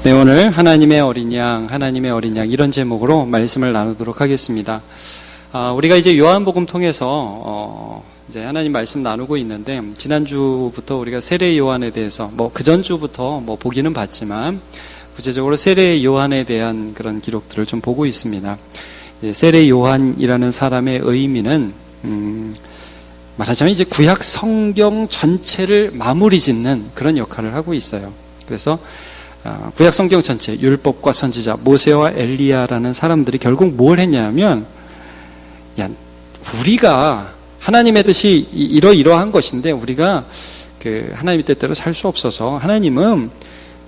네, 오늘 하나님의 어린 양 이런 제목으로 말씀을 나누도록 하겠습니다. 우리가 이제 요한복음 통해서 이제 하나님 말씀 나누고 있는데, 지난주부터 우리가 세례 요한에 대해서 그 전주부터 보기는 봤지만 구체적으로 세례 요한에 대한 그런 기록들을 좀 보고 있습니다. 세례 요한이라는 사람의 의미는 말하자면 이제 구약 성경 전체를 마무리 짓는 그런 역할을 하고 있어요. 그래서 구약 성경 전체, 율법과 선지자, 모세와 엘리야라는 사람들이 결국 뭘 했냐면, 우리가 하나님의 뜻이 이러이러한 것인데 우리가 그 하나님의 뜻대로 살 수 없어서 하나님은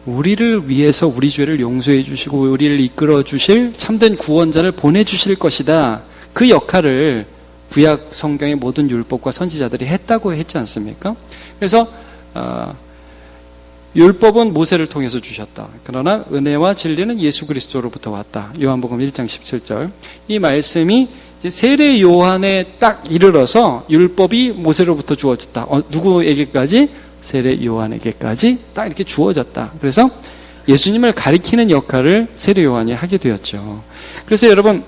우리를 위해서 우리 죄를 용서해 주시고 우리를 이끌어 주실 참된 구원자를 보내주실 것이다. 그 역할을 구약 성경의 모든 율법과 선지자들이 했다고 했지 않습니까? 그래서 율법은 모세를 통해서 주셨다. 그러나 은혜와 진리는 예수 그리스도로부터 왔다. 요한복음 1장 17절. 이 말씀이 이제 세례 요한에 딱 이르러서 율법이 모세로부터 주어졌다. 누구에게까지? 세례 요한에게까지 딱 이렇게 주어졌다. 그래서 예수님을 가리키는 역할을 세례 요한이 하게 되었죠. 그래서 여러분,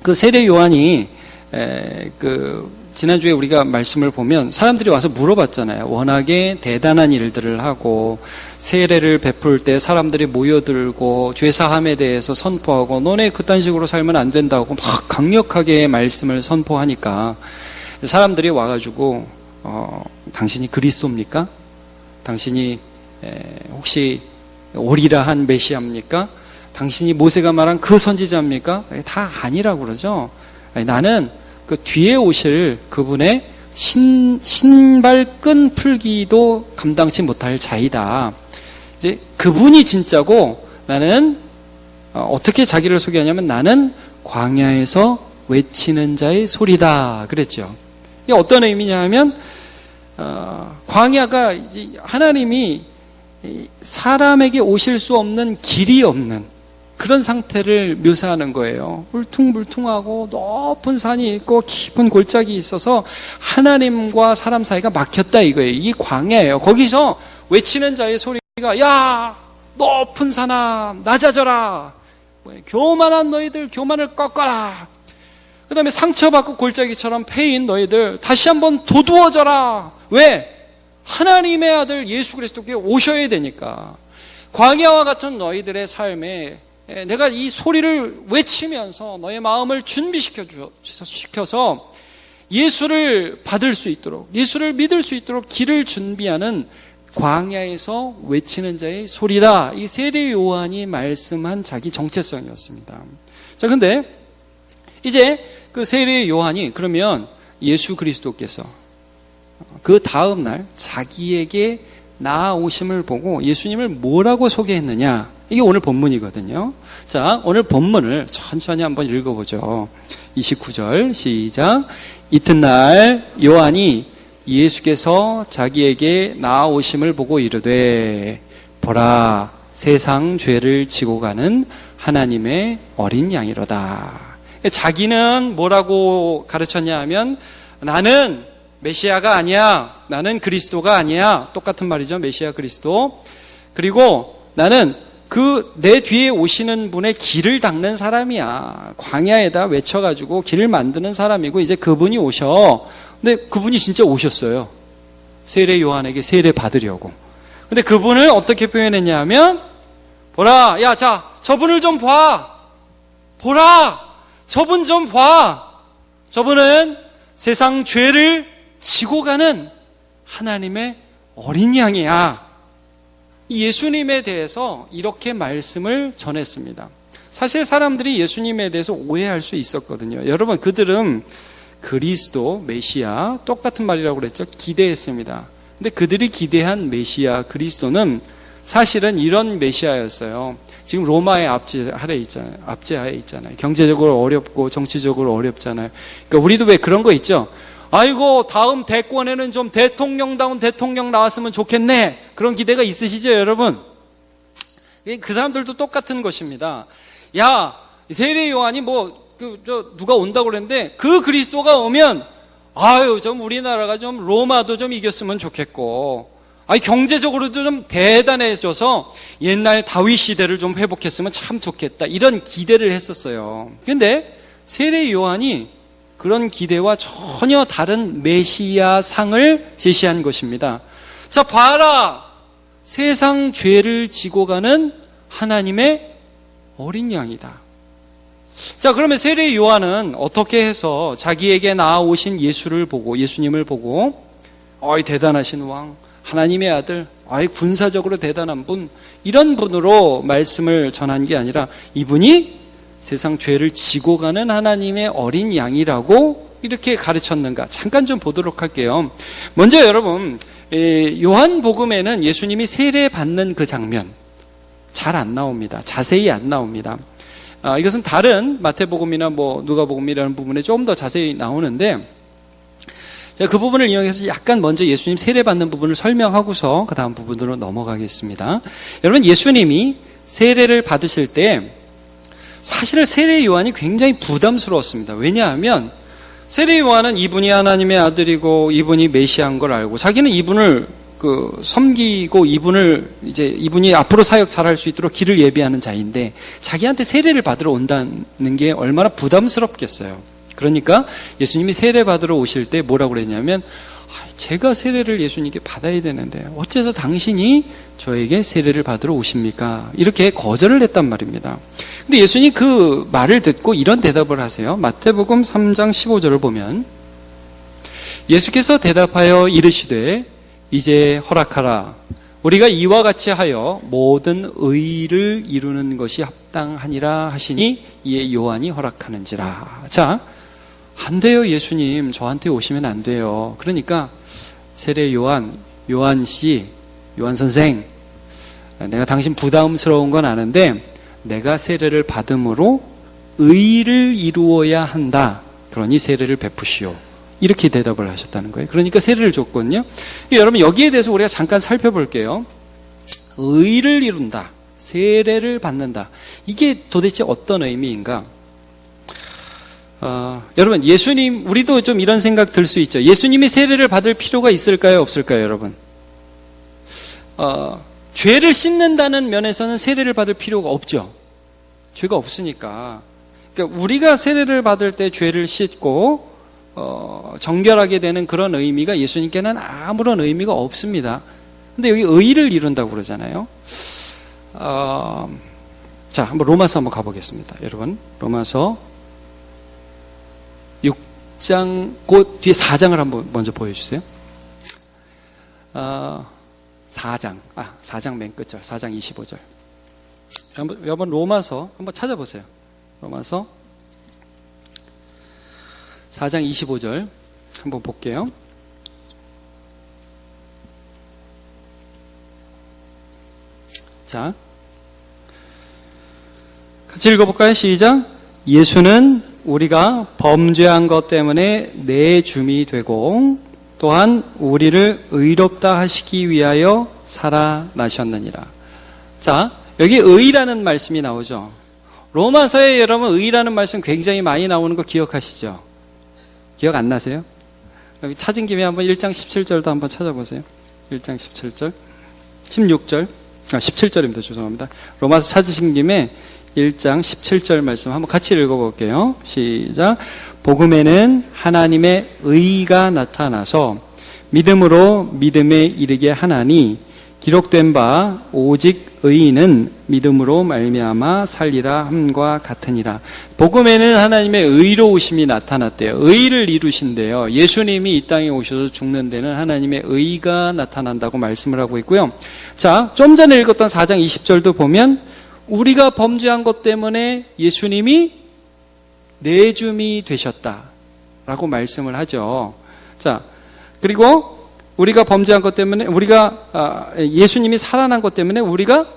그 세례 요한이 지난주에 우리가 말씀을 보면 사람들이 와서 물어봤잖아요. 워낙에 대단한 일들을 하고 세례를 베풀 때 사람들이 모여들고 죄사함에 대해서 선포하고 너네 그딴 식으로 살면 안 된다고 막 강력하게 말씀을 선포하니까 사람들이 와가지고 당신이 그리스도입니까? 당신이 혹시 오리라 한 메시아입니까? 당신이 모세가 말한 그 선지자입니까? 다 아니라고 그러죠. 나는 그 뒤에 오실 그분의 신발끈 풀기도 감당치 못할 자이다. 이제 그분이 진짜고 나는 어떻게 자기를 소개하냐면 나는 광야에서 외치는 자의 소리다. 그랬죠. 이게 어떤 의미냐 하면 광야가 하나님이 사람에게 오실 수 없는 길이 없는 그런 상태를 묘사하는 거예요. 울퉁불퉁하고 높은 산이 있고 깊은 골짜기 있어서 하나님과 사람 사이가 막혔다 이거예요. 이게 광야예요. 거기서 외치는 자의 소리가 야 높은 산아 낮아져라. 교만한 너희들 교만을 꺾어라. 그 다음에 상처받고 골짜기처럼 패인 너희들 다시 한번 도두어져라. 왜? 하나님의 아들 예수 그리스도께 오셔야 되니까. 광야와 같은 너희들의 삶에 내가 이 소리를 외치면서 너의 마음을 준비시켜서 예수를 받을 수 있도록, 예수를 믿을 수 있도록 길을 준비하는 광야에서 외치는 자의 소리다. 이 세례 요한이 말씀한 자기 정체성이었습니다. 자, 근데 이제 그 세례 요한이 그러면 예수 그리스도께서 그 다음날 자기에게 나아오심을 보고 예수님을 뭐라고 소개했느냐? 이게 오늘 본문이거든요. 자, 오늘 본문을 천천히 한번 읽어보죠. 29절 시작. 이튿날 요한이 예수께서 자기에게 나아오심을 보고 이르되 보라 세상 죄를 지고 가는 하나님의 어린 양이로다. 자기는 뭐라고 가르쳤냐 하면 나는 메시아가 아니야. 나는 그리스도가 아니야. 똑같은 말이죠. 메시아 그리스도. 그리고 나는 내 뒤에 오시는 분의 길을 닦는 사람이야. 광야에다 외쳐가지고 길을 만드는 사람이고 이제 그분이 오셔. 근데 그분이 진짜 오셨어요. 세례 요한에게 세례 받으려고. 근데 그분을 어떻게 표현했냐 하면 보라, 야, 자, 저분을 좀 봐. 보라, 저분 좀 봐. 저분은 세상 죄를 지고 가는 하나님의 어린 양이야. 예수님에 대해서 이렇게 말씀을 전했습니다. 사실 사람들이 예수님에 대해서 오해할 수 있었거든요. 여러분, 그들은 그리스도, 메시아 똑같은 말이라고 그랬죠. 기대했습니다. 근데 그들이 기대한 메시아 그리스도는 사실은 이런 메시아였어요. 지금 로마의 압제하에 있잖아요. 경제적으로 어렵고 정치적으로 어렵잖아요. 그러니까 우리도 왜 그런 거 있죠. 아이고 다음 대권에는 좀 대통령다운 대통령 나왔으면 좋겠네. 그런 기대가 있으시죠 여러분? 그 사람들도 똑같은 것입니다. 야 세례 요한이 누가 온다고 그랬는데 그 그리스도가 오면 아유 좀 우리나라가 좀 로마도 좀 이겼으면 좋겠고 경제적으로도 좀 대단해져서 옛날 다윗 시대를 좀 회복했으면 참 좋겠다. 이런 기대를 했었어요. 근데 세례 요한이 그런 기대와 전혀 다른 메시아 상을 제시한 것입니다. 자, 봐라! 세상 죄를 지고 가는 하나님의 어린 양이다. 자, 그러면 세례 요한은 어떻게 해서 자기에게 나아오신 예수님을 보고, 대단하신 왕, 하나님의 아들, 군사적으로 대단한 분, 이런 분으로 말씀을 전한 게 아니라 이분이 세상 죄를 지고 가는 하나님의 어린 양이라고 이렇게 가르쳤는가? 잠깐 좀 보도록 할게요. 먼저 여러분, 요한복음에는 예수님이 세례받는 그 장면 잘 안 나옵니다. 자세히 안 나옵니다. 이것은 다른 마태복음이나 누가복음이라는 부분에 좀 더 자세히 나오는데, 자, 그 부분을 이용해서 약간 먼저 예수님 세례받는 부분을 설명하고서 그 다음 부분으로 넘어가겠습니다. 여러분, 예수님이 세례를 받으실 때 사실은 세례 요한이 굉장히 부담스러웠습니다. 왜냐하면 세례 요한은 이분이 하나님의 아들이고 이분이 메시아인 걸 알고 자기는 이분을 섬기고 이분이 앞으로 사역 잘할 수 있도록 길을 예비하는 자인데 자기한테 세례를 받으러 온다는 게 얼마나 부담스럽겠어요. 그러니까 예수님이 세례 받으러 오실 때 뭐라고 그랬냐면, 제가 세례를 예수님께 받아야 되는데 어째서 당신이 저에게 세례를 받으러 오십니까? 이렇게 거절을 했단 말입니다. 근데 예수님이 그 말을 듣고 이런 대답을 하세요. 마태복음 3장 15절을 보면, 예수께서 대답하여 이르시되 이제 허락하라. 우리가 이와 같이 하여 모든 의를 이루는 것이 합당하니라 하시니 이에 요한이 허락하는지라. 자, 안 돼요, 예수님. 저한테 오시면 안 돼요. 그러니까 세례 요한 씨, 요한 선생, 내가 당신 부담스러운 건 아는데 내가 세례를 받음으로 의를 이루어야 한다. 그러니 세례를 베푸시오. 이렇게 대답을 하셨다는 거예요. 그러니까 세례를 줬거든요. 여러분, 여기에 대해서 우리가 잠깐 살펴볼게요. 의를 이룬다, 세례를 받는다. 이게 도대체 어떤 의미인가? 여러분, 우리도 좀 이런 생각 들 수 있죠. 예수님이 세례를 받을 필요가 있을까요, 없을까요, 여러분? 죄를 씻는다는 면에서는 세례를 받을 필요가 없죠. 죄가 없으니까. 그러니까 우리가 세례를 받을 때 죄를 씻고 정결하게 되는 그런 의미가 예수님께는 아무런 의미가 없습니다. 근데 여기 의를 이룬다고 그러잖아요. 자, 한번 로마서 한번 가보겠습니다. 여러분, 로마서 6장, 그 뒤에 4장을 한번 먼저 보여주세요. 4장 맨 끝절, 4장 25절. 여러분, 로마서 한번 찾아보세요. 로마서 4장 25절 한번 볼게요. 자, 같이 읽어볼까요? 시작. 예수는 우리가 범죄한 것 때문에 내줌이 되고 또한 우리를 의롭다 하시기 위하여 살아나셨느니라. 자, 여기 의라는 말씀이 나오죠. 로마서에 여러분 의라는 말씀 굉장히 많이 나오는 거 기억하시죠? 기억 안 나세요? 찾은 김에 한번 1장 17절도 한번 찾아보세요. 1장 17절, 16절, 17절입니다. 죄송합니다. 로마서 찾으신 김에 1장 17절 말씀 한번 같이 읽어볼게요. 시작. 복음에는 하나님의 의가 나타나서 믿음으로 믿음에 이르게 하나니 기록된 바 오직 의인은 믿음으로 말미암아 살리라 함과 같으니라. 복음에는 하나님의 의로우심이 나타났대요. 의를 이루신대요. 예수님이 이 땅에 오셔서 죽는 데는 하나님의 의가 나타난다고 말씀을 하고 있고요. 자, 좀 전에 읽었던 4장 20절도 보면 우리가 범죄한 것 때문에 예수님이 내줌이 되셨다라고 말씀을 하죠. 자, 그리고 우리가 범죄한 것 때문에 예수님이 살아난 것 때문에 우리가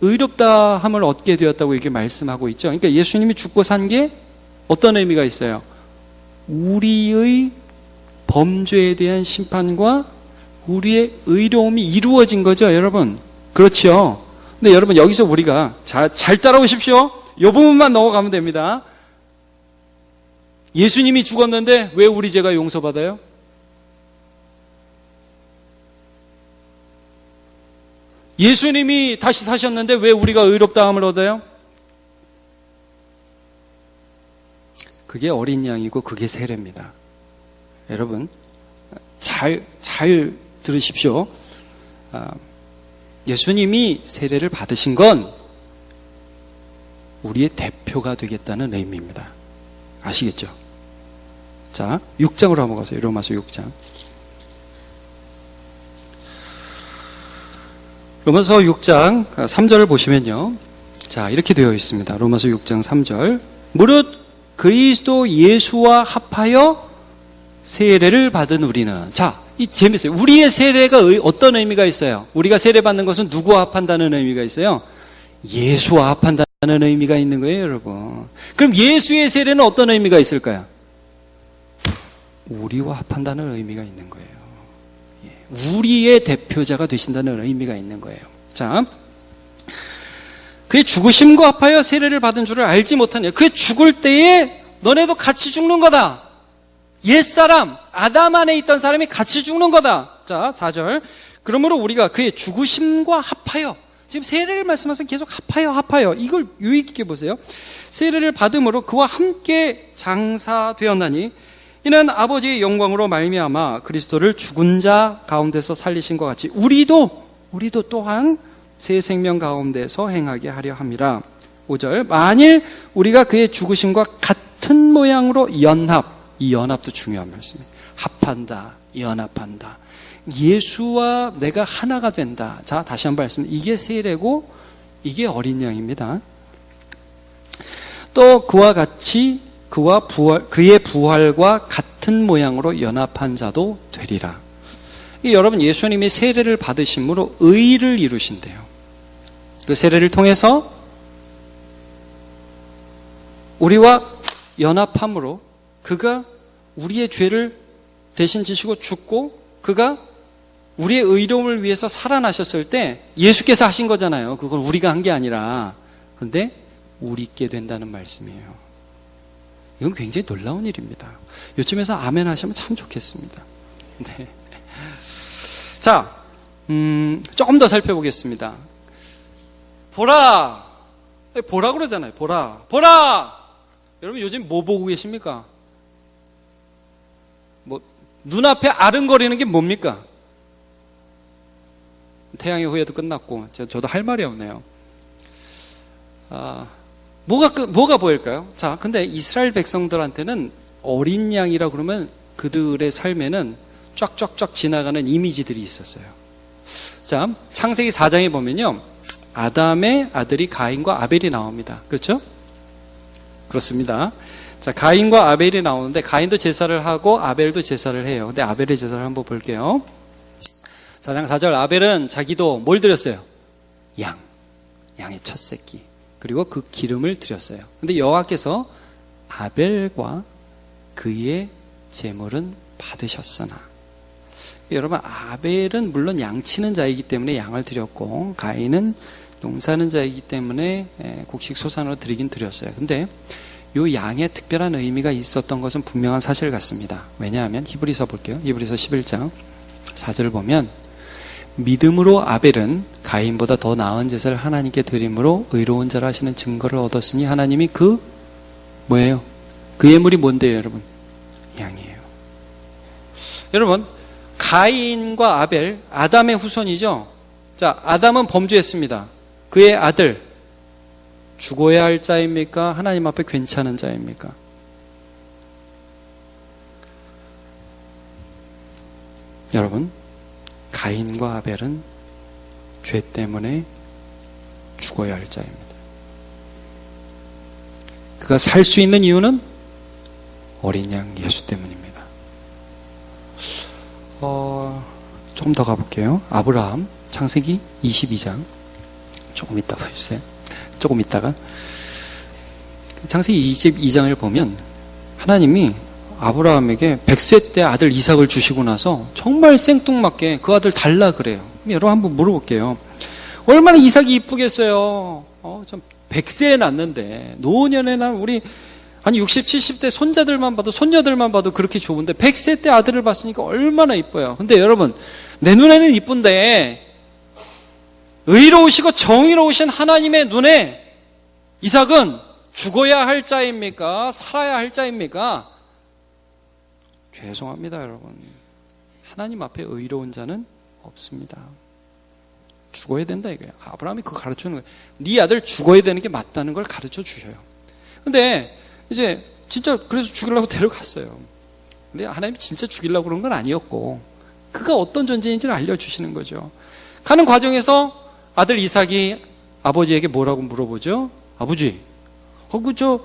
의롭다함을 얻게 되었다고 이렇게 말씀하고 있죠. 그러니까 예수님이 죽고 산 게 어떤 의미가 있어요? 우리의 범죄에 대한 심판과 우리의 의로움이 이루어진 거죠, 여러분. 그렇죠. 근데 여러분, 여기서 우리가 잘 따라오십시오. 이 부분만 넘어가면 됩니다. 예수님이 죽었는데 왜 우리 죄가 용서받아요? 예수님이 다시 사셨는데 왜 우리가 의롭다함을 얻어요? 그게 어린 양이고 그게 세례입니다. 여러분 잘 들으십시오. 예수님이 세례를 받으신 건 우리의 대표가 되겠다는 의미입니다. 아시겠죠? 자, 6장으로 한번 가세요. 로마서 6장. 로마서 6장 3절을 보시면요. 자, 이렇게 되어 있습니다. 로마서 6장 3절. 무릇 그리스도 예수와 합하여 세례를 받은 우리는. 자, 이 재밌어요. 우리의 세례가 어떤 의미가 있어요? 우리가 세례 받는 것은 누구와 합한다는 의미가 있어요? 예수와 합한다는 의미가 있는 거예요, 여러분. 그럼 예수의 세례는 어떤 의미가 있을까요? 우리와 합한다는 의미가 있는 거예요. 우리의 대표자가 되신다는 의미가 있는 거예요. 자, 그의 죽으심과 합하여 세례를 받은 줄을 알지 못하냐. 그의 죽을 때에 너네도 같이 죽는 거다. 옛사람 아담 안에 있던 사람이 같이 죽는 거다. 자, 4절. 그러므로 우리가 그의 죽으심과 합하여, 지금 세례를 말씀하셔서 계속 합하여 이걸 유익 있게 보세요. 세례를 받음으로 그와 함께 장사되었나니 이는 아버지의 영광으로 말미암아 그리스도를 죽은 자 가운데서 살리신 것 같이 우리도 또한 새 생명 가운데서 행하게 하려 함이라. 5절. 만일 우리가 그의 죽으심과 같은 모양으로 이 연합도 중요한 말씀이에요. 합한다, 연합한다. 예수와 내가 하나가 된다. 자, 다시 한번 말씀. 이게 세례고 이게 어린 양입니다. 또 그와 같이 그의 부활과 같은 모양으로 연합한 자도 되리라. 여러분, 예수님이 세례를 받으심으로 의를 이루신대요. 그 세례를 통해서 우리와 연합함으로 그가 우리의 죄를 대신 지시고 죽고 그가 우리의 의로움을 위해서 살아나셨을 때 예수께서 하신 거잖아요. 그건 우리가 한 게 아니라. 그런데 우리께 된다는 말씀이에요. 이건 굉장히 놀라운 일입니다. 요즘에서 아멘 하시면 참 좋겠습니다. 네. 자, 조금 더 살펴보겠습니다. 보라 그러잖아요. 보라. 여러분 요즘 뭐 보고 계십니까? 뭐 눈앞에 아른거리는 게 뭡니까? 태양의 후예도 끝났고 저도 할 말이 없네요. 뭐가 보일까요? 자, 근데 이스라엘 백성들한테는 어린 양이라 그러면 그들의 삶에는 쫙쫙쫙 지나가는 이미지들이 있었어요. 자, 창세기 4장에 보면요, 아담의 아들이 가인과 아벨이 나옵니다. 그렇죠? 그렇습니다. 자, 가인과 아벨이 나오는데 가인도 제사를 하고 아벨도 제사를 해요. 근데 아벨의 제사를 한번 볼게요. 4장 4절. 아벨은 자기도 뭘 드렸어요? 양의 첫 새끼. 그리고 그 기름을 드렸어요. 근데 여호와께서 아벨과 그의 제물은 받으셨으나, 여러분, 아벨은 물론 양치는 자이기 때문에 양을 드렸고 가인은 농사하는 자이기 때문에 곡식 소산으로 드리긴 드렸어요. 근데 이 양에 특별한 의미가 있었던 것은 분명한 사실 같습니다. 왜냐하면 히브리서 볼게요. 히브리서 11장 4절을 보면 믿음으로 아벨은 가인보다 더 나은 제사를 하나님께 드림으로 의로운 자라 하시는 증거를 얻었으니 하나님이 뭐예요? 그 예물이 뭔데요, 여러분? 양이에요. 여러분, 가인과 아벨, 아담의 후손이죠. 자, 아담은 범죄했습니다. 그의 아들, 죽어야 할 자입니까? 하나님 앞에 괜찮은 자입니까? 여러분, 가인과 아벨은 죄 때문에 죽어야 할 자입니다. 그가 살 수 있는 이유는 어린 양 예수 때문입니다. 조금 더 가볼게요. 아브라함, 창세기 22장. 조금 이따 보여주세요. 조금 이따가. 창세기 22장을 보면 하나님이 아브라함에게 100세 때 아들 이삭을 주시고 나서 정말 생뚱맞게 그 아들 달라 그래요. 여러분 한번 물어볼게요. 얼마나 이삭이 이쁘겠어요. 좀 100세에 낳는데 노년에 난 우리 60, 70대 손자들만 봐도 손녀들만 봐도 그렇게 좋은데 100세 때 아들을 봤으니까 얼마나 이뻐요. 근데 여러분, 내 눈에는 이쁜데 의로우시고 정의로우신 하나님의 눈에 이삭은 죽어야 할 자입니까? 살아야 할 자입니까? 죄송합니다, 여러분. 하나님 앞에 의로운 자는 없습니다. 죽어야 된다 이거예요. 아브라함이 그거 가르쳐주는 거예요. 네 아들 죽어야 되는 게 맞다는 걸 가르쳐 주셔요. 근데 이제 진짜 그래서 죽이려고 데려갔어요. 근데 하나님이 진짜 죽이려고 그런 건 아니었고 그가 어떤 존재인지를 알려주시는 거죠. 가는 과정에서 아들 이삭이 아버지에게 뭐라고 물어보죠? 아버지, 저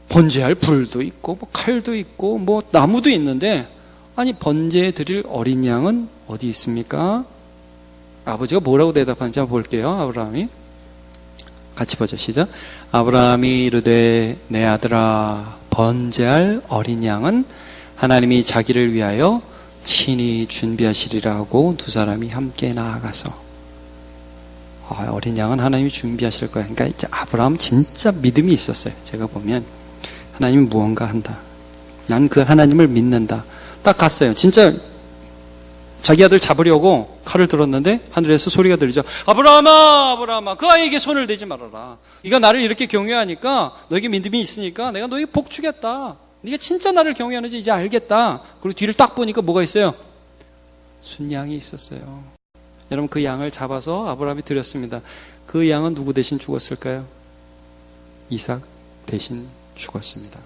번제할 불도 있고 뭐 칼도 있고 뭐 나무도 있는데 아니 번제해 드릴 어린 양은 어디 있습니까? 아버지가 뭐라고 대답하는지 한번 볼게요. 아브라함이 같이 보죠. 시작. 아브라함이 이르되 내 아들아 번제할 어린 양은 하나님이 자기를 위하여 친히 준비하시리라 하고 두 사람이 함께 나아가서 어린 양은 하나님이 준비하실 거야. 그러니까 이제 아브라함 진짜 믿음이 있었어요. 제가 보면 하나님은 무언가 한다. 난 그 하나님을 믿는다. 딱 갔어요. 진짜 자기 아들 잡으려고 칼을 들었는데 하늘에서 소리가 들리죠. 아브라함아, 아브라함아, 그 아이에게 손을 대지 말아라. 네가 나를 이렇게 경외하니까 너에게 믿음이 있으니까 내가 너에게 복 주겠다. 네가 진짜 나를 경외하는지 이제 알겠다. 그리고 뒤를 딱 보니까 뭐가 있어요? 순양이 있었어요. 여러분 그 양을 잡아서 아브라함이 드렸습니다. 그 양은 누구 대신 죽었을까요? 이삭 대신 죽었습니다.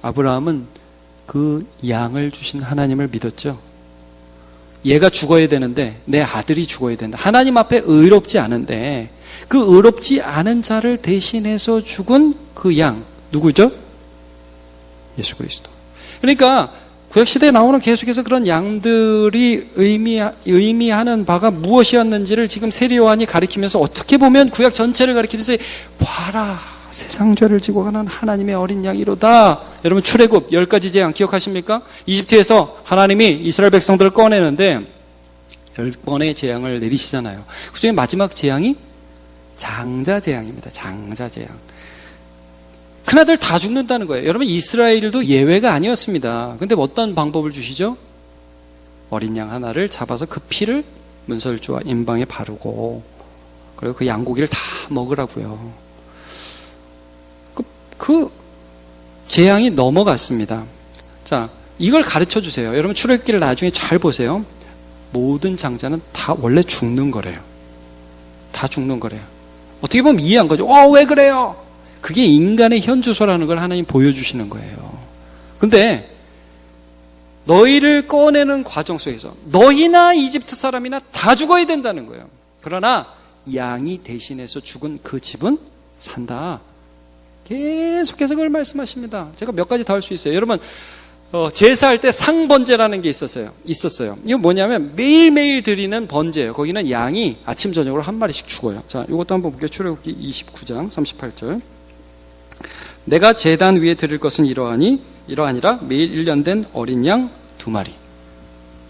아브라함은 그 양을 주신 하나님을 믿었죠. 얘가 죽어야 되는데 내 아들이 죽어야 된다. 하나님 앞에 의롭지 않은데 그 의롭지 않은 자를 대신해서 죽은 그 양 누구죠? 예수 그리스도. 그러니까 구약시대에 나오는 계속해서 그런 양들이 의미하는 바가 무엇이었는지를 지금 세리 요한이 가리키면서 어떻게 보면 구약 전체를 가리키면서 봐라 세상 죄를 지고 가는 하나님의 어린 양이로다. 여러분 출애굽 10가지 재앙 기억하십니까? 이집트에서 하나님이 이스라엘 백성들을 꺼내는데 10번의 재앙을 내리시잖아요. 그 중에 마지막 재앙이 장자 재앙입니다. 장자 재앙. 큰아들 다 죽는다는 거예요. 여러분 이스라엘도 예외가 아니었습니다. 근데 어떤 방법을 주시죠? 어린 양 하나를 잡아서 그 피를 문설주와 임방에 바르고 그리고 그 양고기를 다 먹으라고요. 그 재앙이 넘어갔습니다. 자, 이걸 가르쳐 주세요. 여러분 출애굽기를 나중에 잘 보세요. 모든 장자는 다 원래 죽는 거래요. 다 죽는 거래요. 어떻게 보면 이해한 거죠. 왜 그래요? 그게 인간의 현주소라는 걸 하나님 보여주시는 거예요. 근데 너희를 꺼내는 과정 속에서 너희나 이집트 사람이나 다 죽어야 된다는 거예요. 그러나 양이 대신해서 죽은 그 집은 산다. 계속해서 그걸 말씀하십니다. 제가 몇 가지 더 할 수 있어요. 여러분 제사할 때 상번제라는 게 있었어요. 이거 뭐냐면 매일매일 드리는 번제예요. 거기는 양이 아침 저녁으로 한 마리씩 죽어요. 자, 이것도 한번 볼게요. 출애굽기 29장 38절. 내가 제단 위에 드릴 것은 이러하니라 매일 1년 된 어린 양 2마리.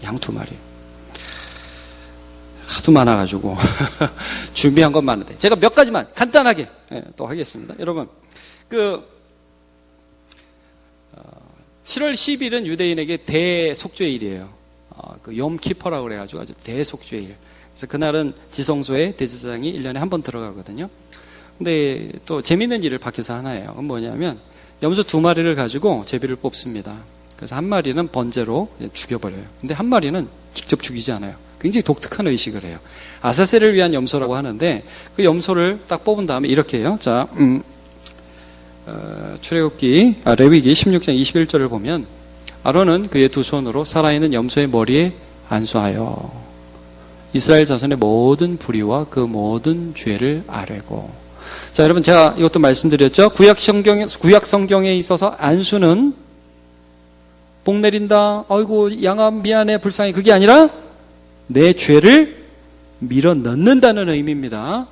양 2마리. 하도 많아가지고 준비한 건 많은데 제가 몇 가지만 간단하게 또 하겠습니다. 여러분 7월 10일은 유대인에게 대속죄일이에요. 욤 키퍼라고 그래가지고 아주 대속죄일. 그래서 그날은 지성소에 대제사장이 1년에 한 번 들어가거든요. 근데 또 재밌는 일을 밖에서 하나 해요. 그건 뭐냐면 염소 2마리를 가지고 제비를 뽑습니다. 그래서 한 마리는 번제로 죽여버려요. 근데 한 마리는 직접 죽이지 않아요. 굉장히 독특한 의식을 해요. 아사셀을 위한 염소라고 하는데 그 염소를 딱 뽑은 다음에 이렇게 해요. 자, 출애굽기 레위기 16장 21절을 보면 아론은 그의 두 손으로 살아있는 염소의 머리에 안수하여 이스라엘 자손의 모든 불의와 그 모든 죄를 아뢰고. 자, 여러분 제가 이것도 말씀드렸죠. 구약 성경에 있어서 안수는 복 내린다. 아이고 양아 미안해 불쌍해. 그게 아니라 내 죄를 밀어 넣는다는 의미입니다.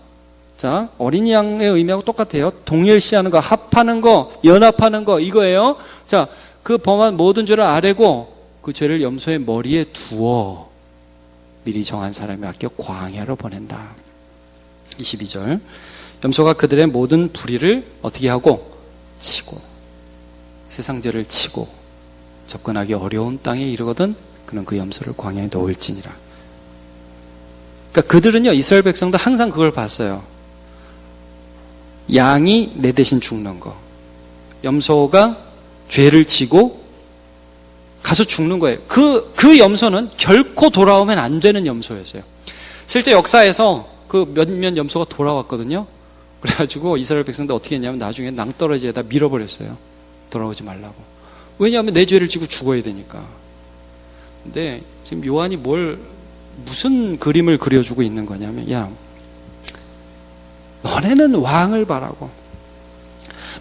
자, 어린 양의 의미하고 똑같아요. 동일시하는 거, 합하는 거, 연합하는 거 이거예요. 자, 그 범한 모든 죄를 아뢰고 그 죄를 염소의 머리에 두어 미리 정한 사람이 맡겨 광야로 보낸다. 22절. 염소가 그들의 모든 불의를 어떻게 하고 치고 세상 죄를 치고 접근하기 어려운 땅에 이르거든 그는 그 염소를 광야에 넣을지니라. 그러니까 그들은요, 이스라엘 백성들 항상 그걸 봤어요. 양이 내 대신 죽는 거. 염소가 죄를 지고 가서 죽는 거예요. 그 염소는 결코 돌아오면 안 되는 염소였어요. 실제 역사에서 그 몇몇 염소가 돌아왔거든요. 그래가지고 이스라엘 백성들 어떻게 했냐면 나중에 낭떠러지에다 밀어버렸어요. 돌아오지 말라고. 왜냐하면 내 죄를 지고 죽어야 되니까. 근데 지금 요한이 무슨 그림을 그려주고 있는 거냐면, 야, 너네는 왕을 바라고,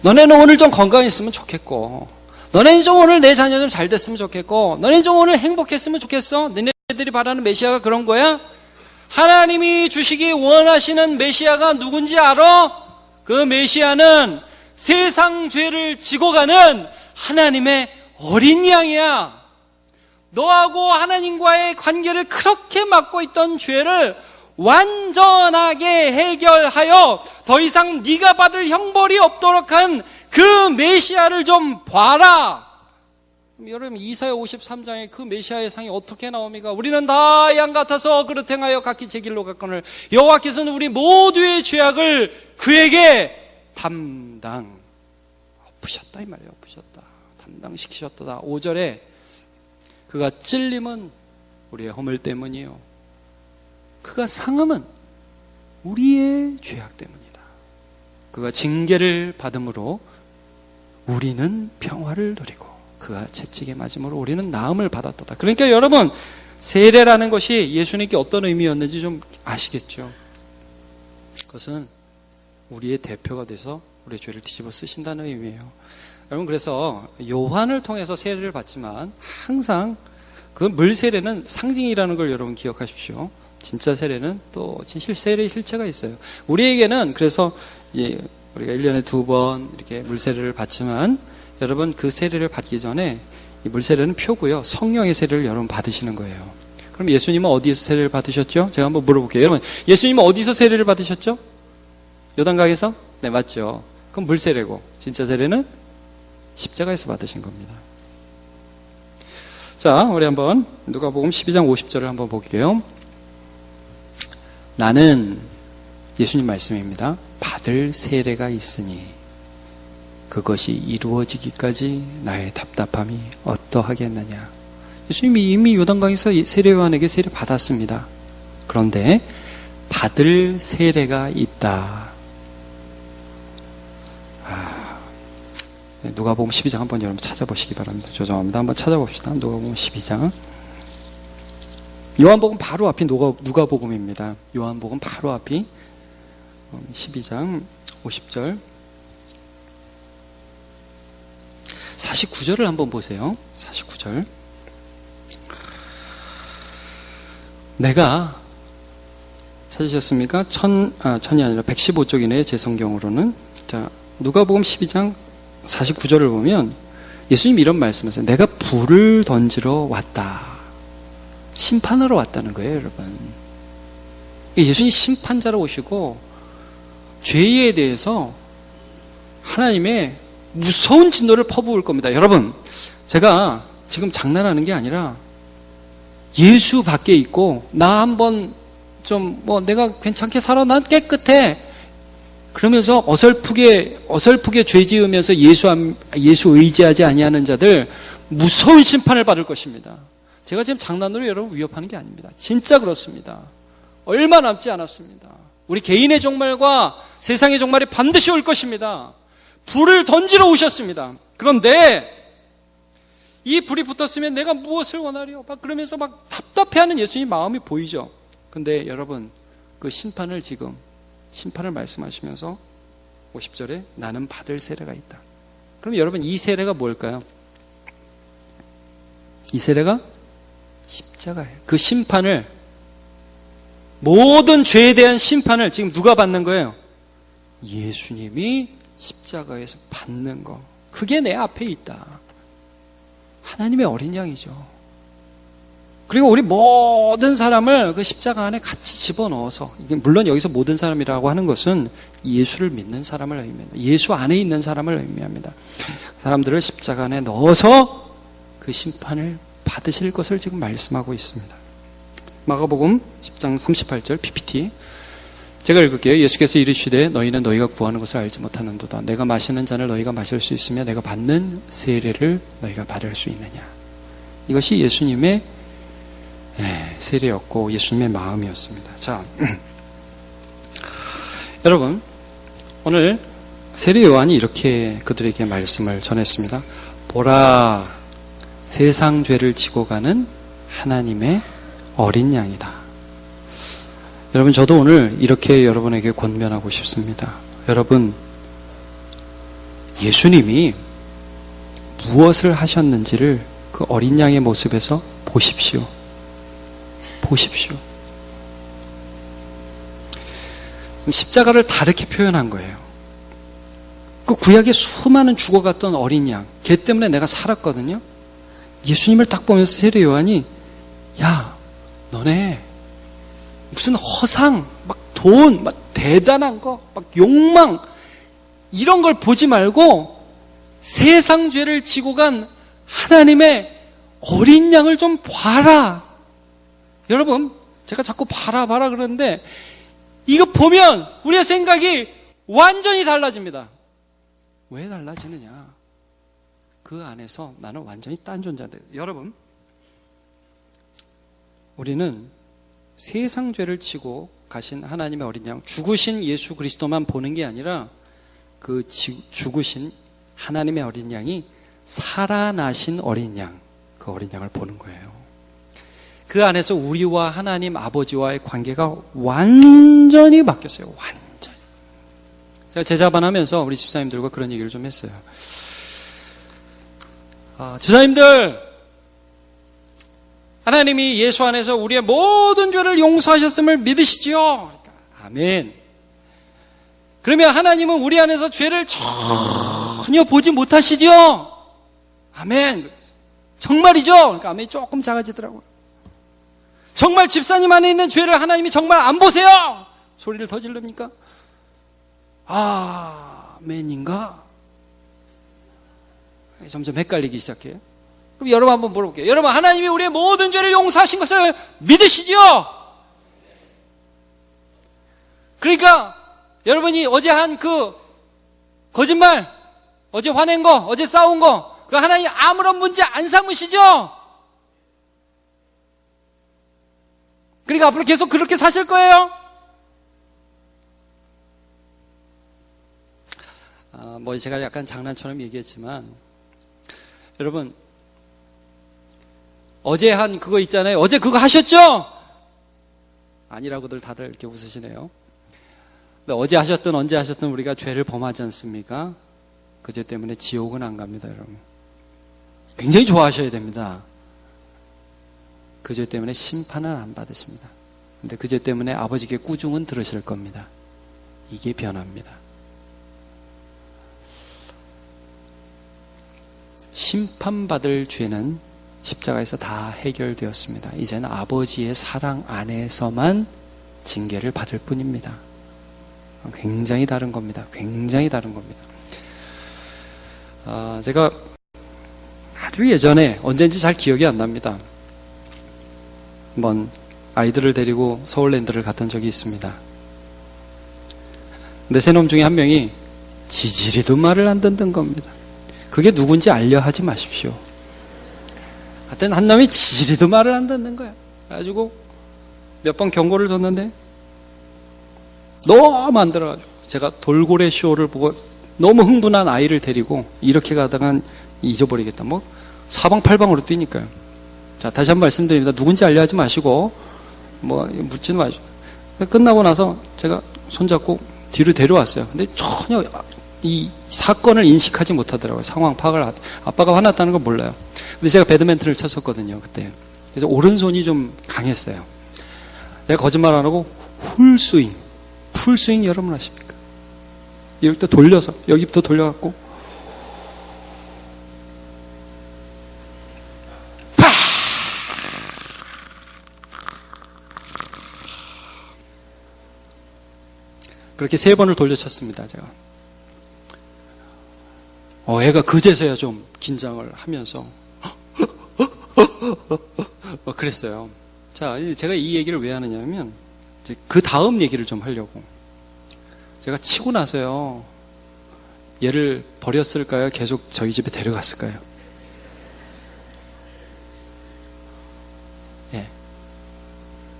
너네는 오늘 좀 건강했으면 좋겠고, 너네는 좀 오늘 내 자녀 좀 잘 됐으면 좋겠고, 너네는 좀 오늘 행복했으면 좋겠어? 너네들이 바라는 메시아가 그런 거야? 하나님이 주시기 원하시는 메시아가 누군지 알아? 그 메시아는 세상 죄를 지고 가는 하나님의 어린 양이야. 너하고 하나님과의 관계를 그렇게 막고 있던 죄를 완전하게 해결하여 더 이상 네가 받을 형벌이 없도록 한 그 메시아를 좀 봐라. 여러분, 이사야 53장에 그 메시아의 상이 어떻게 나옵니까? 우리는 다 양 같아서 그릇 행하여 각기 제 길로 갔거늘 여호와께서는 우리 모두의 죄악을 그에게 엎으셨다 이 말이에요. 엎으셨다, 담당시키셨다. 5절에 그가 찔림은 우리의 허물 때문이요, 그가 상함은 우리의 죄악 때문이다. 그가 징계를 받음으로 우리는 평화를 누리고 그가 채찍에 맞음으로 우리는 나음을 받았도다. 그러니까 여러분, 세례라는 것이 예수님께 어떤 의미였는지 좀 아시겠죠? 그것은 우리의 대표가 돼서 우리의 죄를 뒤집어 쓰신다는 의미예요. 여러분, 그래서 요한을 통해서 세례를 받지만 항상 그 물세례는 상징이라는 걸 여러분 기억하십시오. 진짜 세례는 또 진실 세례의 실체가 있어요. 우리에게는 그래서 이제 우리가 1년에 2번 이렇게 물세례를 받지만, 여러분 그 세례를 받기 전에 이 물세례는 표고요, 성령의 세례를 여러분 받으시는 거예요. 그럼 예수님은 어디에서 세례를 받으셨죠? 제가 한번 물어볼게요. 여러분, 예수님은 어디서 세례를 받으셨죠? 요단강에서? 네, 맞죠. 그럼 물세례고, 진짜 세례는 십자가에서 받으신 겁니다. 자, 우리 한번 누가복음 12장 50절을 한번 볼게요. 나는, 예수님 말씀입니다, 받을 세례가 있으니 그것이 이루어지기까지 나의 답답함이 어떠하겠느냐. 예수님이 이미 요단강에서 세례 요한에게 세례 받았습니다. 그런데 받을 세례가 있다. 누가복음 12장 한번 여러분 찾아보시기 바랍니다. 죄송합니다. 한번 찾아봅시다. 누가복음 12장. 요한복음 바로 앞이 누가복음입니다. 요한복음 바로 앞이 12장 50절 49절을 한번 보세요. 49절. 내가 찾으셨습니까? 천이 아니라 115쪽이네요. 제 성경으로는. 자, 누가복음 12장 49절을 보면 예수님이 이런 말씀하세요. 내가 불을 던지러 왔다. 심판하러 왔다는 거예요, 여러분. 예수님이 심판자로 오시고 죄에 대해서 하나님의 무서운 진노를 퍼부을 겁니다. 여러분, 제가 지금 장난하는 게 아니라 예수 밖에 있고 나 한번 좀 내가 괜찮게 살아, 난 깨끗해, 그러면서 어설프게 죄 지으면서 예수 의지하지 아니하는 자들 무서운 심판을 받을 것입니다. 제가 지금 장난으로 여러분 위협하는 게 아닙니다. 진짜 그렇습니다. 얼마 남지 않았습니다. 우리 개인의 종말과 세상의 종말이 반드시 올 것입니다. 불을 던지러 오셨습니다. 그런데 이 불이 붙었으면 내가 무엇을 원하리요? 그러면서 답답해하는 예수님 마음이 보이죠. 근데 여러분, 그 심판을 말씀하시면서 50절에 나는 받을 세례가 있다. 그럼 여러분, 이 세례가 뭘까요? 이 세례가 십자가예요. 그 심판을, 모든 죄에 대한 심판을 지금 누가 받는 거예요? 예수님이 십자가에서 받는 거. 그게 내 앞에 있다. 하나님의 어린 양이죠. 그리고 우리 모든 사람을 그 십자가 안에 같이 집어넣어서, 이게 물론 여기서 모든 사람이라고 하는 것은 예수를 믿는 사람을 의미합니다. 예수 안에 있는 사람을 의미합니다. 사람들을 십자가 안에 넣어서 그 심판을 받으실 것을 지금 말씀하고 있습니다. 마가복음 10장 38절 PPT. 제가 읽을게요. 예수께서 이르시되 너희는 너희가 구하는 것을 알지 못하는도다. 내가 마시는 잔을 너희가 마실 수 있으며 내가 받는 세례를 너희가 받을 수 있느냐. 이것이 예수님의 세례였고 예수님의 마음이었습니다. 자, 여러분, 오늘 세례 요한이 이렇게 그들에게 말씀을 전했습니다. 보라, 세상 죄를 지고 가는 하나님의 어린 양이다. 여러분, 저도 오늘 이렇게 여러분에게 권면하고 싶습니다. 여러분, 예수님이 무엇을 하셨는지를 그 어린 양의 모습에서 보십시오. 보십시오. 십자가를 다르게 표현한 거예요. 그 구약에 수많은 죽어갔던 어린 양, 걔 때문에 내가 살았거든요. 예수님을 딱 보면서 세례 요한이, 야, 너네 무슨 허상, 막 돈, 막 대단한 거, 막 욕망, 이런 걸 보지 말고 세상 죄를 지고 간 하나님의 어린 양을 좀 봐라. 여러분, 제가 자꾸 봐라 그러는데 이거 보면 우리의 생각이 완전히 달라집니다. 왜 달라지느냐? 그 안에서 나는 완전히 딴 존재인데. 여러분, 우리는 세상 죄를 지고 가신 하나님의 어린 양, 죽으신 예수 그리스도만 보는 게 아니라 그 죽으신 하나님의 어린 양이 살아나신 어린 양, 그 어린 양을 보는 거예요. 그 안에서 우리와 하나님 아버지와의 관계가 완전히 바뀌었어요. 완전히. 제가 제자반 하면서 우리 집사님들과 그런 얘기를 좀 했어요. 집사님들, 하나님이 예수 안에서 우리의 모든 죄를 용서하셨음을 믿으시지요? 그러니까, 아멘. 그러면 하나님은 우리 안에서 죄를 전혀 보지 못하시지요? 아멘. 정말이죠? 그러니까 아멘이 조금 작아지더라고요. 정말 집사님 안에 있는 죄를 하나님이 정말 안 보세요? 소리를 더 지릅니까? 아멘인가? 점점 헷갈리기 시작해요. 그럼 여러분 한번 물어볼게요. 여러분, 하나님이 우리의 모든 죄를 용서하신 것을 믿으시죠? 그러니까 여러분이 어제 한 그 거짓말, 어제 화낸 거, 어제 싸운 거, 그 하나님 아무런 문제 안 삼으시죠? 그러니까 앞으로 계속 그렇게 사실 거예요? 뭐 제가 약간 장난처럼 얘기했지만, 여러분, 어제 한 그거 있잖아요. 어제 그거 하셨죠? 아니라고들 다들 이렇게 웃으시네요. 근데 어제 하셨든 언제 하셨든 우리가 죄를 범하지 않습니까? 그 죄 때문에 지옥은 안 갑니다, 여러분. 굉장히 좋아하셔야 됩니다. 그 죄 때문에 심판은 안 받으십니다. 근데 그 죄 때문에 아버지께 꾸중은 들으실 겁니다. 이게 변화입니다. 심판받을 죄는 십자가에서 다 해결되었습니다. 이제는 아버지의 사랑 안에서만 징계를 받을 뿐입니다. 굉장히 다른 겁니다. 굉장히 다른 겁니다. 제가 아주 예전에 언젠지 잘 기억이 안 납니다. 한번 아이들을 데리고 서울랜드를 갔던 적이 있습니다. 근데 세 놈 중에 한 명이 지지리도 말을 안 듣는 겁니다. 그게 누군지 알려 하지 마십시오. 하여튼 한 놈이 지지리도 말을 안 듣는 거야. 그래가지고 몇 번 경고를 줬는데 너무 안 들어가지고 제가 돌고래 쇼를 보고 너무 흥분한 아이를 데리고 이렇게 가다간 잊어버리겠다. 뭐 사방팔방으로 뛰니까요. 자, 다시 한번 말씀드립니다. 누군지 알려 하지 마시고 뭐 묻지는 마시고. 끝나고 나서 제가 손잡고 뒤로 데려왔어요. 근데 전혀 이 사건을 인식하지 못하더라고요. 상황 파악을. 아빠가 화났다는 걸 몰라요. 근데 제가 배드민턴을 쳤었거든요, 그때. 그래서 오른손이 좀 강했어요. 내가 거짓말 안 하고 풀스윙, 풀스윙 여러분 아십니까? 여기부터 돌려서, 여기부터 돌려갖고 팍! 그렇게 3번을 돌려쳤습니다, 제가. 애가 그제서야 좀 긴장을 하면서 그랬어요. 자, 제가 이 얘기를 왜 하느냐면 이제 그 다음 얘기를 좀 하려고. 제가 치고 나서요, 얘를 버렸을까요? 계속 저희 집에 데려갔을까요? 예.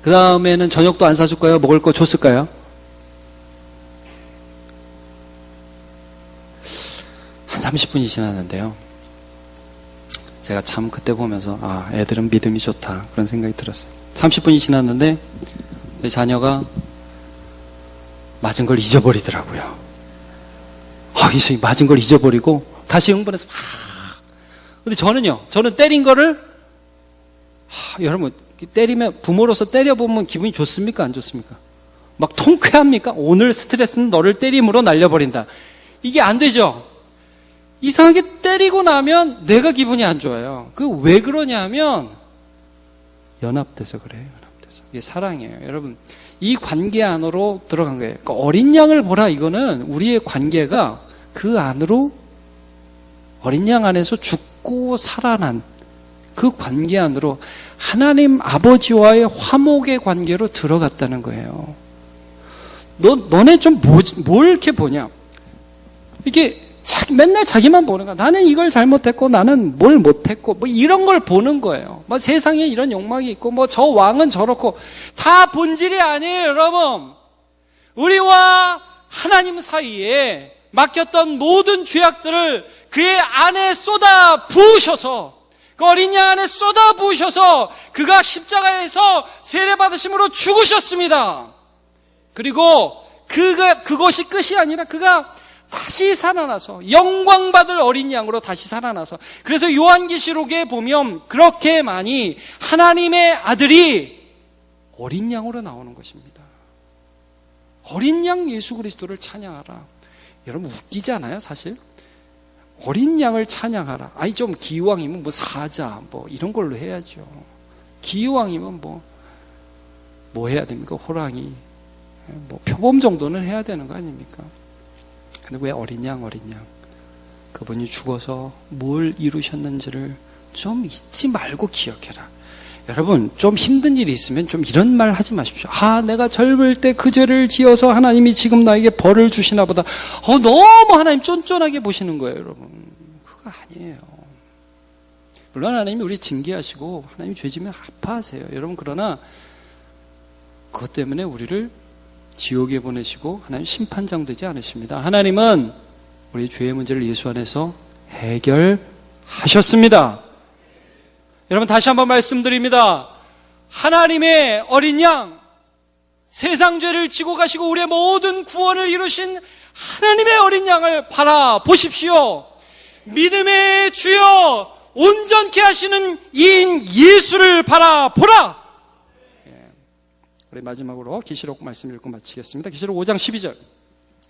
그 다음에는 저녁도 안 사줄까요? 먹을 거 줬을까요? 한 30분이 지났는데요. 제가 참 그때 보면서, 아, 애들은 믿음이 좋다. 그런 생각이 들었어요. 30분이 지났는데, 자녀가 맞은 걸 잊어버리더라고요. 이제 맞은 걸 잊어버리고, 다시 흥분해서 막. 근데 저는 때린 거를, 여러분, 때리면, 부모로서 때려보면 기분이 좋습니까? 안 좋습니까? 막 통쾌합니까? 오늘 스트레스는 너를 때림으로 날려버린다. 이게 안 되죠? 이상하게 때리고 나면 내가 기분이 안 좋아요. 왜 그러냐 하면, 연합돼서 그래요, 연합돼서. 이게 사랑이에요. 여러분, 이 관계 안으로 들어간 거예요. 그러니까 어린 양을 보라, 이거는 우리의 관계가 그 안으로, 어린 양 안에서 죽고 살아난 그 관계 안으로 하나님 아버지와의 화목의 관계로 들어갔다는 거예요. 너네 좀 뭘 이렇게 보냐? 이게 맨날 자기만 보는 거야. 나는 이걸 잘못했고 나는 뭘 못했고 뭐 이런 걸 보는 거예요. 뭐 세상에 이런 욕망이 있고 뭐 저 왕은 저렇고 다 본질이 아니에요, 여러분. 우리와 하나님 사이에 맡겼던 모든 죄악들을 그의 안에 쏟아 부으셔서, 그 어린 양 안에 쏟아 부으셔서 그가 십자가에서 세례받으심으로 죽으셨습니다. 그리고 그것이 끝이 아니라 그가 다시 살아나서 영광받을 어린 양으로 다시 살아나서, 그래서 요한계시록에 보면 그렇게 많이 하나님의 아들이 어린 양으로 나오는 것입니다. 어린 양 예수 그리스도를 찬양하라. 여러분 웃기지 않아요, 사실? 어린 양을 찬양하라. 아니 좀 기왕이면 뭐 사자 뭐 이런 걸로 해야죠. 기왕이면 뭐 해야 됩니까? 호랑이 뭐 표범 정도는 해야 되는 거 아닙니까? 근데 왜 어린 양? 그분이 죽어서 뭘 이루셨는지를 좀 잊지 말고 기억해라. 여러분, 좀 힘든 일이 있으면 좀 이런 말 하지 마십시오. 내가 젊을 때 그 죄를 지어서 하나님이 지금 나에게 벌을 주시나 보다. 너무 하나님 쫀쫀하게 보시는 거예요, 여러분. 그거 아니에요. 물론 하나님이 우리 징계하시고 하나님이 죄 지면 아파하세요. 여러분, 그러나 그것 때문에 우리를 지옥에 보내시고 하나님 심판장 되지 않으십니다. 하나님은 우리 죄의 문제를 예수 안에서 해결하셨습니다. 여러분 다시 한번 말씀드립니다. 하나님의 어린 양, 세상 죄를 지고 가시고 우리의 모든 구원을 이루신 하나님의 어린 양을 바라보십시오. 믿음의 주여 온전케 하시는 이인 예수를 바라보라. 우리 마지막으로 계시록 말씀 읽고 마치겠습니다. 계시록 5장 12절.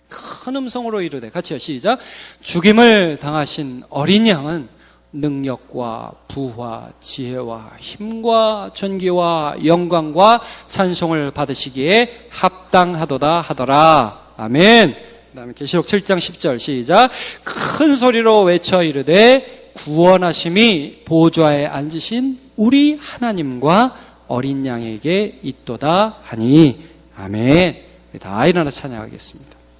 큰 음성으로 이르되, 같이요, 시작. 죽임을 당하신 어린 양은 능력과 부와 지혜와 힘과 존귀와 영광과 찬송을 받으시기에 합당하도다 하더라. 아멘. 그 다음에 계시록 7장 10절 시작. 큰 소리로 외쳐 이르되 구원하심이 보좌에 앉으신 우리 하나님과 어린 양에게 있도다 하니. 아멘. 다 일어나 찬양하겠습니다.